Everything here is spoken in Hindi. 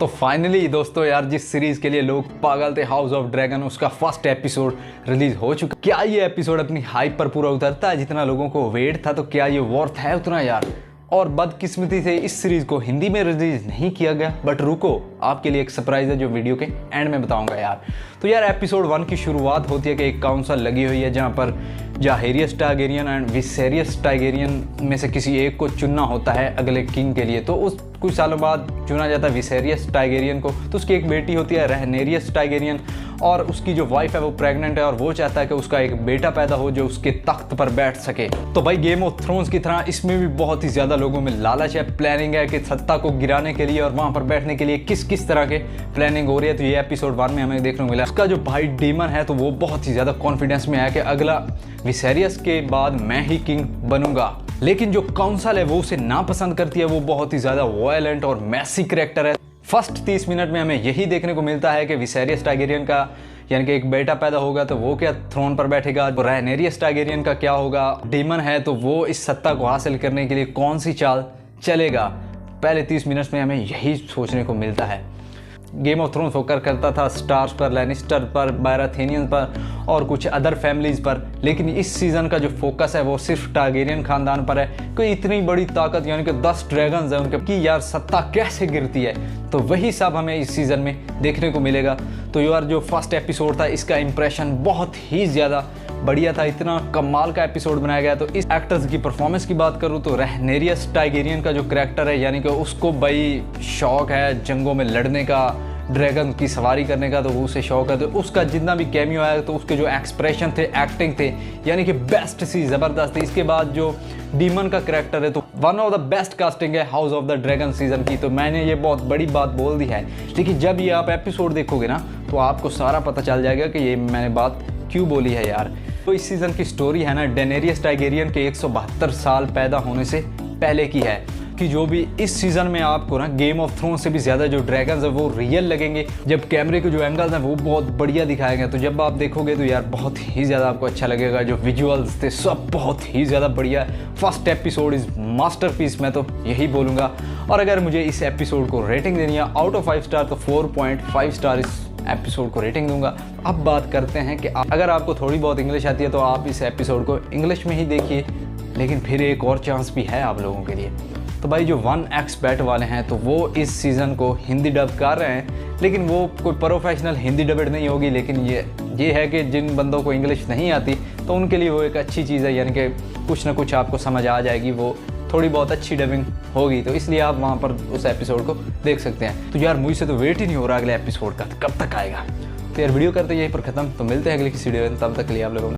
तो फाइनली दोस्तों यार, जिस सीरीज के लिए लोग पागल थे, हाउस ऑफ ड्रैगन, उसका फर्स्ट एपिसोड रिलीज हो चुका। क्या ये एपिसोड अपनी हाइप पर पूरा उतरता है जितना लोगों को वेट था? तो क्या ये वर्थ है उतना यार? और बदकिस्मती से इस सीरीज को हिंदी में रिलीज नहीं किया गया। बट रुको, आपके लिए एक सरप्राइज है जो वीडियो के एंड में बताऊंगा यार। तो यार एपिसोड 1 की शुरुआत होती है कि एक काउंसिल लगी हुई है जहां पर जाहेरियस टारगेरियन एंड विसेरियस टारगेरियन में से किसी एक को चुनना होता है अगले किंग के लिए। तो उस कुछ सालों बाद चुना जाता है विसेरियस टारगेरियन को। तो उसकी एक बेटी होती है रहनेरियस टारगेरियन, और उसकी जो वाइफ है वो प्रेग्नेंट है और वो चाहता है कि उसका एक बेटा पैदा हो जो उसके तख्त पर बैठ सके। तो भाई गेम ऑफ थ्रोन्स की तरह इसमें भी बहुत ही ज़्यादा लोगों में लालच है, प्लानिंग है कि सत्ता को गिराने के लिए और वहाँ पर बैठने के लिए किस किस तरह के प्लानिंग हो रही है। तो ये एपिसोड 1 में हमें देखने को मिला। उसका जो भाई डेमन है तो वो बहुत ही ज़्यादा कॉन्फिडेंस में आया कि अगला विसेरियस के बाद मैं ही किंग बनूंगा। लेकिन जो काउंसिल है वो उसे नापसंद करती है। वो बहुत ही ज़्यादा वायलेंट और मैसी कैरेक्टर है। फर्स्ट 30 मिनट में हमें यही देखने को मिलता है कि विसेरियस टारगेरियन का यानी कि एक बेटा पैदा होगा तो वो क्या थ्रोन पर बैठेगा, रहनेरियस टारगेरियन का क्या होगा, डेमन है तो वो इस सत्ता को हासिल करने के लिए कौन सी चाल चलेगा। पहले 30 मिनट्स में हमें यही सोचने को मिलता है। गेम ऑफ थ्रोन्स फोकस करता था स्टार्स पर, लैनिस्टर पर, बाराथेनियन पर और कुछ अदर फैमिलीज पर, लेकिन इस सीज़न का जो फोकस है वो सिर्फ टारगेरियन खानदान पर है। कोई इतनी बड़ी ताकत यानी कि 10 ड्रैगन्स हैं उनके कि यार सत्ता कैसे गिरती है, तो वही सब हमें इस सीज़न में देखने को मिलेगा। तो यार जो फर्स्ट एपिसोड था इसका इंप्रेशन बहुत ही ज़्यादा बढ़िया था, इतना कमाल का एपिसोड बनाया गया। तो इस एक्टर्स की परफॉर्मेंस की बात करूँ तो रहनेरियस टारगेरियन का जो कैरेक्टर है यानी कि उसको भाई शौक है जंगों में लड़ने का, ड्रैगन की सवारी करने का, तो वो उसे शौक है। तो उसका जितना भी कैमियो आया तो उसके जो एक्सप्रेशन थे, एक्टिंग थे यानी कि बेस्ट सी ज़बरदस्त थी। इसके बाद जो डीमन का कैरेक्टर है तो one of the best casting है house of the dragon season की। तो मैंने ये बहुत बड़ी बात बोल दी है, लेकिन जब ये आप एपिसोड देखोगे ना तो आपको सारा पता चल जाएगा कि ये मैंने बात क्यों बोली है यार। तो इस सीज़न की स्टोरी है ना डेनेरियस टारगेरियन के 172 साल पैदा होने से पहले की है, कि जो भी इस सीज़न में आपको ना गेम ऑफ थ्रोन्स से भी ज़्यादा जो ड्रैगन्स है वो रियल लगेंगे। जब कैमरे के जो एंगल्स हैं वो बहुत बढ़िया दिखाए गए, तो जब आप देखोगे तो यार बहुत ही ज़्यादा आपको अच्छा लगेगा। जो विजुअल्स थे सब बहुत ही ज़्यादा बढ़िया। फर्स्ट एपिसोड इज़ मास्टरपीस, मैं तो यही बोलूँगा। और अगर मुझे इस एपिसोड को रेटिंग देनी है आउट ऑफ 5 स्टार तो 4.5 स्टार इस एपिसोड को रेटिंग दूंगा। अब बात करते हैं कि अगर आपको थोड़ी बहुत इंग्लिश आती है तो आप इस एपिसोड को इंग्लिश में ही देखिए, लेकिन फिर एक और चांस भी है आप लोगों के लिए। तो भाई जो 1xBet वाले हैं तो वो इस सीज़न को हिंदी डब कर रहे हैं, लेकिन वो कोई प्रोफेशनल हिंदी डबड नहीं होगी। लेकिन ये है कि जिन बंदों को इंग्लिश नहीं आती तो उनके लिए वो एक अच्छी चीज़ है, यानी कि कुछ ना कुछ आपको समझ आ जाएगी, वो थोड़ी बहुत अच्छी डबिंग होगी। तो इसलिए आप वहाँ पर उस एपिसोड को देख सकते हैं। तो यार मुझसे तो वेट ही नहीं हो रहा अगले एपिसोड का, कब तक आएगा। तो यार वीडियो करते यहीं पर ख़त्म। तो मिलते हैं अगले किसी वीडियो में, तब तक के लिए आप लोगों